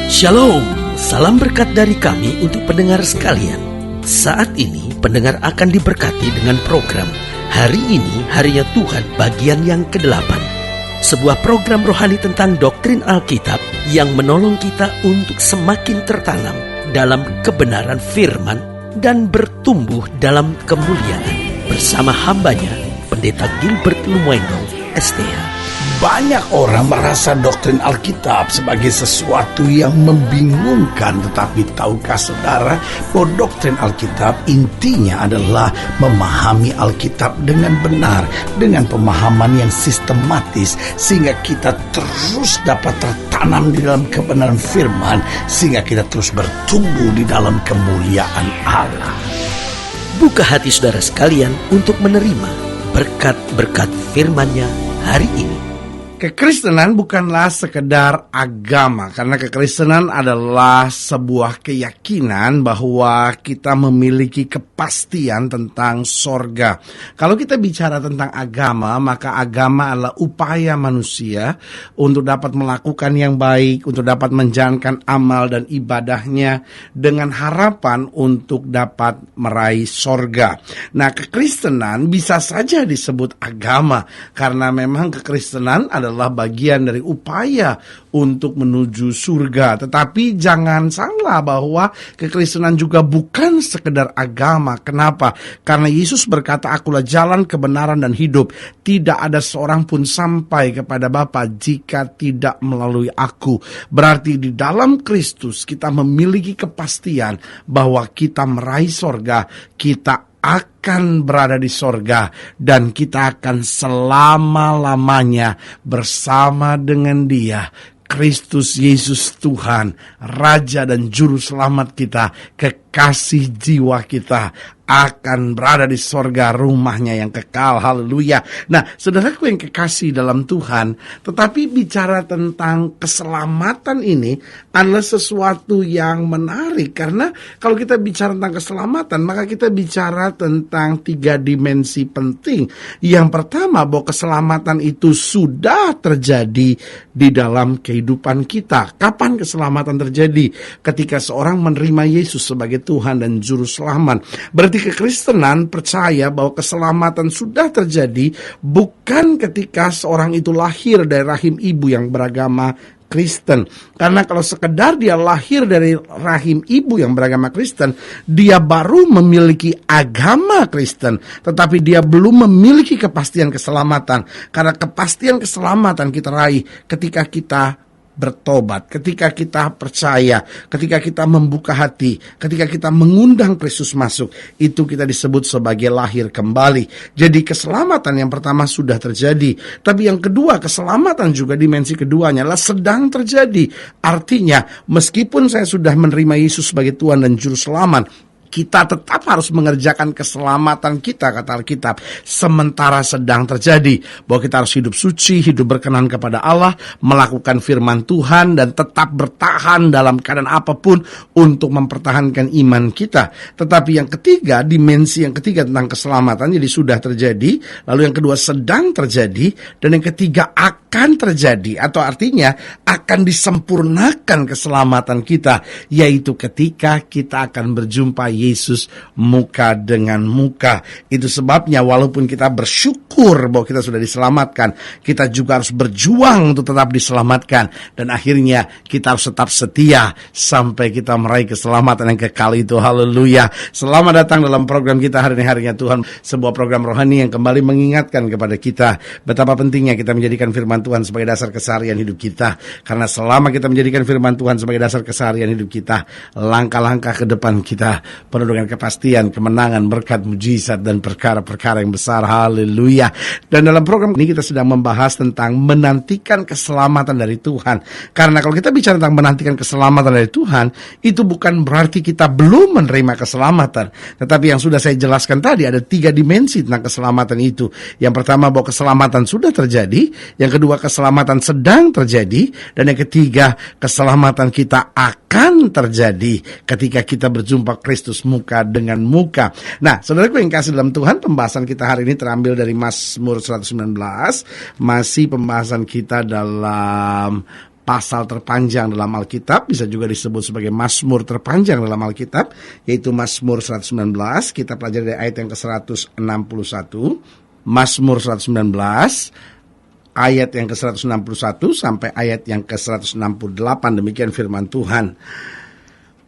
Shalom, salam berkat dari kami untuk pendengar sekalian. Saat ini pendengar akan diberkati dengan program Hari Ini Harinya Tuhan bagian yang ke-8. Sebuah program rohani tentang doktrin Alkitab yang menolong kita untuk semakin tertanam dalam kebenaran firman dan bertumbuh dalam kemuliaan. Bersama hambanya, Pendeta Gilbert Lumuendo, STH. Banyak orang merasa doktrin Alkitab sebagai sesuatu yang membingungkan. Tetapi tahukah saudara bahwa doktrin Alkitab intinya adalah memahami Alkitab dengan benar, dengan pemahaman yang sistematis, sehingga kita terus dapat tertanam di dalam kebenaran firman, sehingga kita terus bertumbuh di dalam kemuliaan Allah. Buka hati saudara sekalian untuk menerima berkat-berkat firman-Nya hari ini. Kekristenan bukanlah sekedar agama, karena kekristenan adalah sebuah keyakinan bahwa kita memiliki kepastian tentang sorga. Kalau kita bicara tentang agama, maka agama adalah upaya manusia untuk dapat melakukan yang baik, untuk dapat menjalankan amal dan ibadahnya dengan harapan untuk dapat meraih sorga. Nah, kekristenan bisa saja disebut agama, karena memang kekristenan adalah bagian dari upaya untuk menuju surga. Tetapi jangan salah bahwa kekristenan juga bukan sekedar agama. Kenapa? Karena Yesus berkata, "Akulah jalan, kebenaran, dan hidup. Tidak ada seorang pun sampai kepada Bapa jika tidak melalui aku." Berarti di dalam Kristus kita memiliki kepastian bahwa kita meraih sorga, kita akan berada di sorga, dan kita akan selama-lamanya bersama dengan Dia, Kristus Yesus Tuhan, Raja dan Juru Selamat kita, kekasih jiwa kita, akan berada di sorga, rumahnya yang kekal. Haleluya. Nah, saudaraku yang kekasih dalam Tuhan, tetapi bicara tentang keselamatan ini adalah sesuatu yang menarik, karena kalau kita bicara tentang keselamatan, maka kita bicara tentang 3 dimensi penting. Yang pertama, bahwa keselamatan itu sudah terjadi di dalam kehidupan kita. Kapan keselamatan terjadi? Ketika seorang menerima Yesus sebagai Tuhan dan Juru Selamat. Berarti kekristenan percaya bahwa keselamatan sudah terjadi bukan ketika seorang itu lahir dari rahim ibu yang beragama Kristen. Karena kalau sekedar dia lahir dari rahim ibu yang beragama Kristen, dia baru memiliki agama Kristen, tetapi dia belum memiliki kepastian keselamatan. Karena kepastian keselamatan kita raih ketika kita bertobat, ketika kita percaya, ketika kita membuka hati, ketika kita mengundang Kristus masuk, itu kita disebut sebagai lahir kembali. Jadi keselamatan yang pertama sudah terjadi, tapi yang kedua, keselamatan juga dimensi keduanya adalah sedang terjadi. Artinya, meskipun saya sudah menerima Yesus sebagai Tuhan dan Juru Selamat, kita tetap harus mengerjakan keselamatan kita, kata Alkitab, sementara sedang terjadi. Bahwa kita harus hidup suci, hidup berkenan kepada Allah, melakukan firman Tuhan, dan tetap bertahan dalam keadaan apapun untuk mempertahankan iman kita. Tetapi yang ketiga, dimensi yang ketiga tentang keselamatan, jadi sudah terjadi, lalu yang kedua sedang terjadi, dan yang ketiga akan terjadi, atau artinya akan disempurnakan keselamatan kita, yaitu ketika kita akan berjumpa Yesus muka dengan muka. Itu sebabnya walaupun kita bersyukur bahwa kita sudah diselamatkan, kita juga harus berjuang untuk tetap diselamatkan, dan akhirnya kita harus tetap setia sampai kita meraih keselamatan yang kekal itu. Haleluya. Selamat datang dalam program kita Hari Ini Harinya Tuhan, sebuah program rohani yang kembali mengingatkan kepada kita betapa pentingnya kita menjadikan firman Tuhan sebagai dasar keseharian hidup kita. Karena selama kita menjadikan firman Tuhan sebagai dasar keseharian hidup kita, langkah-langkah ke depan kita penuh dengan kepastian, kemenangan, berkat, mujizat, dan perkara-perkara yang besar. Haleluya. Dan dalam program ini kita sedang membahas tentang menantikan keselamatan dari Tuhan. Karena kalau kita bicara tentang menantikan keselamatan dari Tuhan, itu bukan berarti kita belum menerima keselamatan. Tetapi yang sudah saya jelaskan tadi, ada 3 dimensi tentang keselamatan itu. Yang pertama, bahwa keselamatan sudah terjadi. Yang kedua, keselamatan sedang terjadi. Dan yang ketiga, keselamatan kita akan terjadi ketika kita berjumpa Kristus muka dengan muka. Nah, saudaraku yang kasih dalam Tuhan, pembahasan kita hari ini terambil dari Mazmur 119. Masih pembahasan kita dalam pasal terpanjang dalam Alkitab, bisa juga disebut sebagai Mazmur terpanjang dalam Alkitab, yaitu Mazmur 119. Kita pelajari dari ayat yang ke-161. Mazmur 119 ayat yang ke-161 sampai ayat yang ke-168. Demikian firman Tuhan.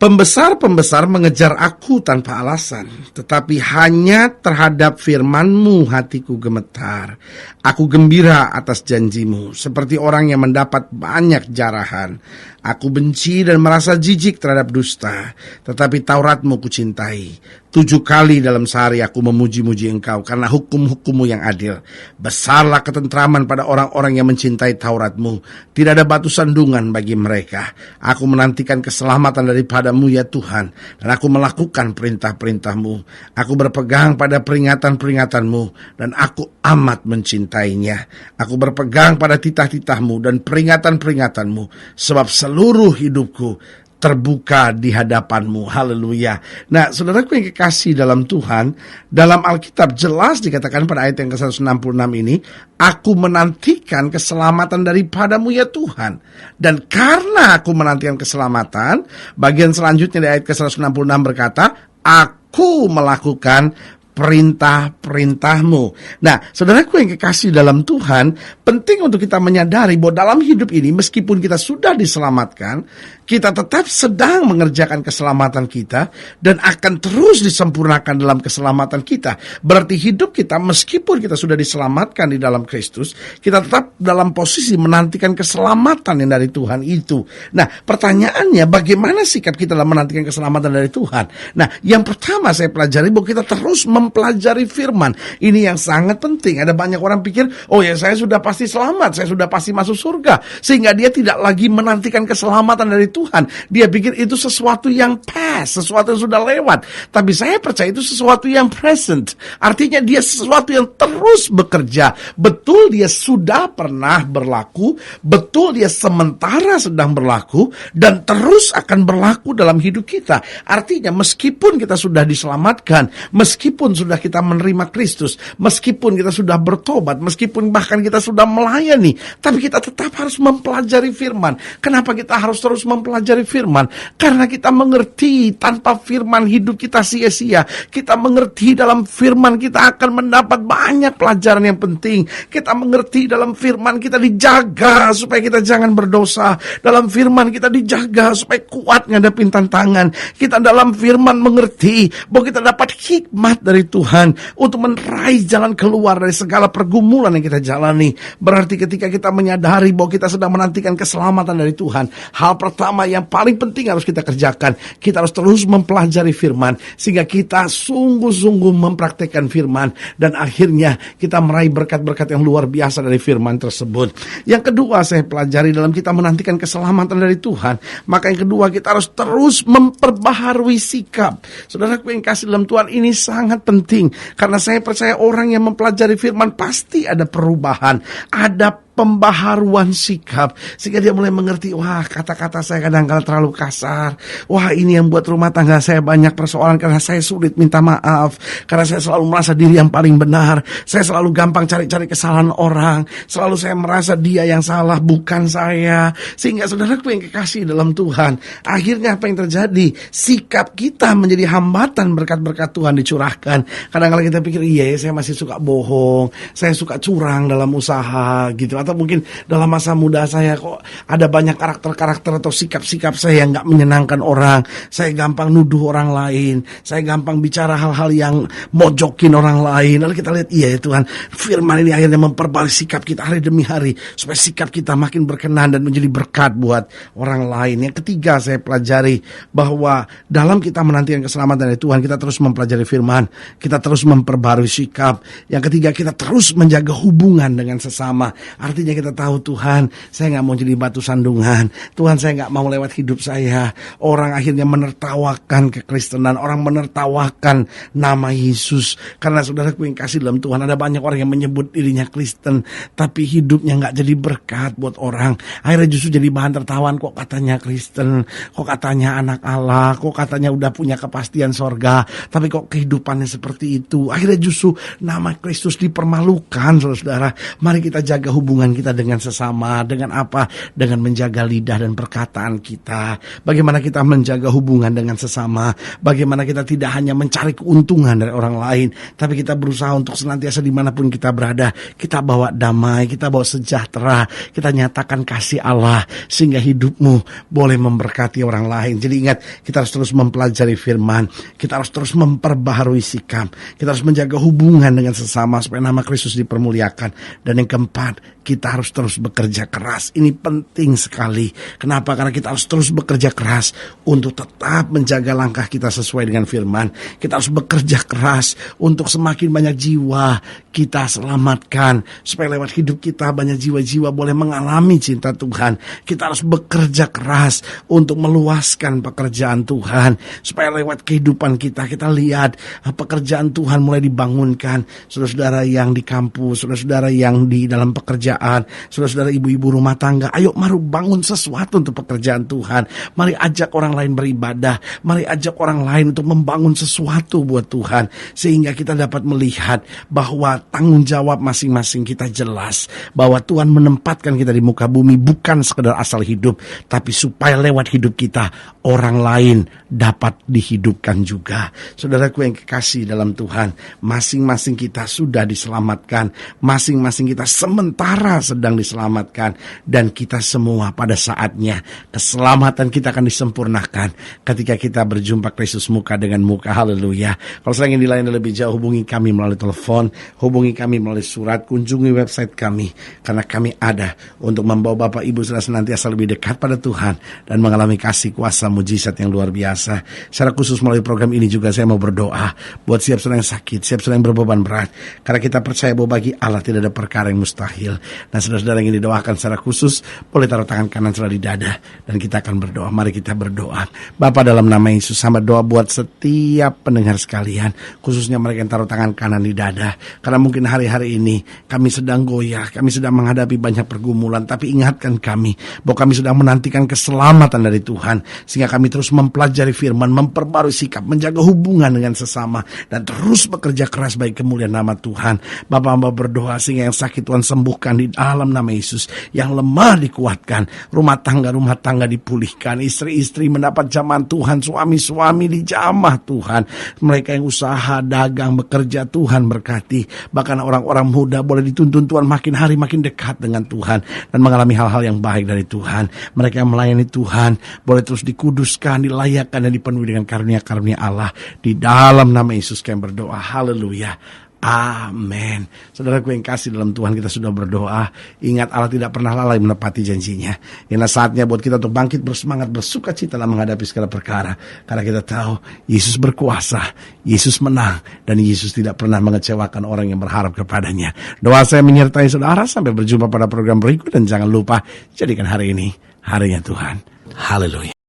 Pembesar-pembesar mengejar aku tanpa alasan, tetapi hanya terhadap firman-Mu hatiku gemetar. Aku gembira atas janji-Mu, seperti orang yang mendapat banyak jarahan. Aku benci dan merasa jijik terhadap dusta, tetapi Taurat-Mu kucintai. 7 kali dalam sehari aku memuji-muji Engkau karena hukum-hukum-Mu yang adil. Besarlah ketentraman pada orang-orang yang mencintai Taurat-Mu. Tidak ada batu sandungan bagi mereka. Aku menantikan keselamatan daripada-Mu ya Tuhan, dan aku melakukan perintah-perintah-Mu. Aku berpegang pada peringatan-peringatan-Mu, dan aku amat mencintainya. Aku berpegang pada titah-titah-Mu dan peringatan-peringatan-Mu, sebab seluruh hidupku terbuka di hadapan-Mu. Haleluya. Nah, saudaraku yang kekasih dalam Tuhan, dalam Alkitab jelas dikatakan pada ayat yang ke-166 ini, aku menantikan keselamatan daripada-Mu ya Tuhan. Dan karena aku menantikan keselamatan, bagian selanjutnya di ayat ke-166 berkata, aku melakukan perintah-perintah-Mu. Nah, saudaraku yang kekasih dalam Tuhan, penting untuk kita menyadari bahwa dalam hidup ini, meskipun kita sudah diselamatkan, kita tetap sedang mengerjakan keselamatan kita dan akan terus disempurnakan dalam keselamatan kita. Berarti hidup kita, meskipun kita sudah diselamatkan di dalam Kristus, kita tetap dalam posisi menantikan keselamatan yang dari Tuhan itu. Nah, pertanyaannya, bagaimana sikap kita dalam menantikan keselamatan dari Tuhan? Nah, yang pertama saya pelajari bahwa kita terus mempelajari firman. Ini yang sangat penting. Ada banyak orang pikir, oh ya saya sudah pasti selamat, saya sudah pasti masuk surga. Sehingga dia tidak lagi menantikan keselamatan dari Tuhan. Dia pikir itu sesuatu yang past, sesuatu yang sudah lewat. Tapi saya percaya itu sesuatu yang present. Artinya dia sesuatu yang terus bekerja. Betul dia sudah pernah berlaku, betul dia sementara sedang berlaku, dan terus akan berlaku dalam hidup kita. Artinya meskipun kita sudah diselamatkan, meskipun sudah kita menerima Kristus, meskipun kita sudah bertobat, meskipun bahkan kita sudah melayani, tapi kita tetap harus mempelajari firman. Kenapa kita harus terus mempelajari firman? Karena kita mengerti tanpa firman hidup kita sia-sia. Kita mengerti dalam firman kita akan mendapat banyak pelajaran yang penting. Kita mengerti dalam firman kita dijaga supaya kita jangan berdosa. Dalam firman kita dijaga supaya kuat ngadepin tantangan. Kita dalam firman mengerti bahwa kita dapat hikmat dari Tuhan untuk meraih jalan keluar dari segala pergumulan yang kita jalani. Berarti ketika kita menyadari bahwa kita sedang menantikan keselamatan dari Tuhan, hal pertama yang paling penting harus kita kerjakan, kita harus terus mempelajari firman sehingga kita sungguh-sungguh mempraktekkan firman dan akhirnya kita meraih berkat-berkat yang luar biasa dari firman tersebut. Yang kedua saya pelajari dalam kita menantikan keselamatan dari Tuhan, maka yang kedua kita harus terus memperbaharui sikap. Saudaraku yang kasih dalam Tuhan, ini sangat penting karena saya percaya orang yang mempelajari firman pasti ada perubahan, ada pembaharuan sikap, sehingga dia mulai mengerti, wah kata-kata saya kadang-kadang terlalu kasar, wah ini yang buat rumah tangga saya banyak persoalan karena saya sulit minta maaf, karena saya selalu merasa diri yang paling benar, saya selalu gampang cari-cari kesalahan orang, selalu saya merasa dia yang salah bukan saya. Sehingga saudaraku yang kekasih dalam Tuhan, akhirnya apa yang terjadi? Sikap kita menjadi hambatan berkat-berkat Tuhan dicurahkan. Kadang-kadang kita pikir, iya saya masih suka bohong, saya suka curang dalam usaha gitu, atau mungkin dalam masa muda saya kok ada banyak karakter-karakter atau sikap-sikap saya yang gak menyenangkan orang. Saya gampang nuduh orang lain, saya gampang bicara hal-hal yang mojokin orang lain. Lalu kita lihat, iya ya Tuhan, firman ini akhirnya memperbaiki sikap kita hari demi hari supaya sikap kita makin berkenan dan menjadi berkat buat orang lain. Yang ketiga saya pelajari bahwa dalam kita menantikan keselamatan dari Tuhan, kita terus mempelajari firman, kita terus memperbarui sikap. Yang ketiga, kita terus menjaga hubungan dengan sesama. Artinya kita tahu, Tuhan, saya gak mau jadi batu sandungan. Tuhan, saya gak mau lewat hidup saya orang akhirnya menertawakan kekristenan, orang menertawakan nama Yesus. Karena saudaraku yang kasih dalam Tuhan, ada banyak orang yang menyebut dirinya Kristen, tapi hidupnya gak jadi berkat buat orang. Akhirnya justru jadi bahan tertawaan, kok katanya Kristen, kok katanya anak Allah, kok katanya udah punya kepastian sorga, tapi kok kehidupannya seperti itu. Akhirnya justru nama Kristus dipermalukan, saudara. Mari kita jaga hubungan hubungan kita dengan sesama, dengan apa? Dengan menjaga lidah dan perkataan kita. Bagaimana kita menjaga hubungan dengan sesama, bagaimana kita tidak hanya mencari keuntungan dari orang lain, tapi kita berusaha untuk senantiasa dimanapun kita berada, kita bawa damai, kita bawa sejahtera, kita nyatakan kasih Allah, sehingga hidupmu boleh memberkati orang lain. Jadi ingat, kita harus terus mempelajari firman, kita harus terus memperbaharui sikap, kita harus menjaga hubungan dengan sesama supaya nama Kristus dipermuliakan. Dan yang keempat, kita harus terus bekerja keras. Ini penting sekali. Kenapa? Karena kita harus terus bekerja keras untuk tetap menjaga langkah kita sesuai dengan firman. Kita harus bekerja keras untuk semakin banyak jiwa kita selamatkan, supaya lewat hidup kita banyak jiwa-jiwa boleh mengalami cinta Tuhan. Kita harus bekerja keras untuk meluaskan pekerjaan Tuhan, supaya lewat kehidupan kita lihat pekerjaan Tuhan mulai dibangunkan. Saudara-saudara yang di kampus, saudara-saudara yang di dalam pekerjaan, saudara-saudara ibu-ibu rumah tangga, ayo mari bangun sesuatu untuk pekerjaan Tuhan. Mari ajak orang lain beribadah, mari ajak orang lain untuk membangun sesuatu buat Tuhan, sehingga kita dapat melihat bahwa tanggung jawab masing-masing kita jelas, bahwa Tuhan menempatkan kita di muka bumi bukan sekedar asal hidup, tapi supaya lewat hidup kita orang lain dapat dihidupkan juga. Saudaraku yang kekasih dalam Tuhan, masing-masing kita sudah diselamatkan, masing-masing kita sementara sedang diselamatkan, dan kita semua pada saatnya keselamatan kita akan disempurnakan ketika kita berjumpa Kristus muka dengan muka. Haleluya. Kalau saya ingin dilayani lebih jauh, hubungi kami melalui telepon, hubungi kami melalui surat, kunjungi website kami, karena kami ada untuk membawa Bapak Ibu Saudara senantiasa lebih dekat pada Tuhan dan mengalami kasih kuasa mujizat yang luar biasa. Secara khusus melalui program ini juga saya mau berdoa buat siap saudara yang sakit, siap saudara yang berbeban berat, karena kita percaya bahwa bagi Allah tidak ada perkara yang mustahil. Nah, saudara-saudara yang ingin didoakan secara khusus, boleh taruh tangan kanan saudara di dada, dan kita akan berdoa. Mari kita berdoa. Bapa, dalam nama Yesus, hamba doa buat setiap pendengar sekalian, khususnya mereka yang taruh tangan kanan di dada, karena mungkin hari-hari ini kami sedang goyah, kami sedang menghadapi banyak pergumulan, tapi ingatkan kami bahwa kami sedang menantikan keselamatan dari Tuhan, sehingga kami terus mempelajari firman, memperbarui sikap, menjaga hubungan dengan sesama, dan terus bekerja keras bagi kemuliaan nama Tuhan. Bapak, hamba berdoa sehingga yang sakit Tuhan sembuhkan di dalam nama Yesus, yang lemah dikuatkan, rumah tangga dipulihkan, istri-istri mendapat jamahan Tuhan, suami-suami dijamah Tuhan, mereka yang usaha, dagang, bekerja Tuhan berkati, bahkan orang-orang muda boleh dituntun Tuhan makin hari makin dekat dengan Tuhan dan mengalami hal-hal yang baik dari Tuhan. Mereka yang melayani Tuhan boleh terus dikuduskan, dilayakkan, dan dipenuhi dengan karunia-karunia Allah. Di dalam nama Yesus kami berdoa. Haleluya. Amin. Saudaraku yang kasih dalam Tuhan, kita sudah berdoa. Ingat, Allah tidak pernah lalai menepati janjinya. Ini saatnya buat kita untuk bangkit bersemangat, bersuka cita dalam menghadapi segala perkara, karena kita tahu Yesus berkuasa, Yesus menang, dan Yesus tidak pernah mengecewakan orang yang berharap kepadanya. Doa saya menyertai saudara. Sampai berjumpa pada program berikut, dan jangan lupa jadikan hari ini harinya Tuhan. Haleluya.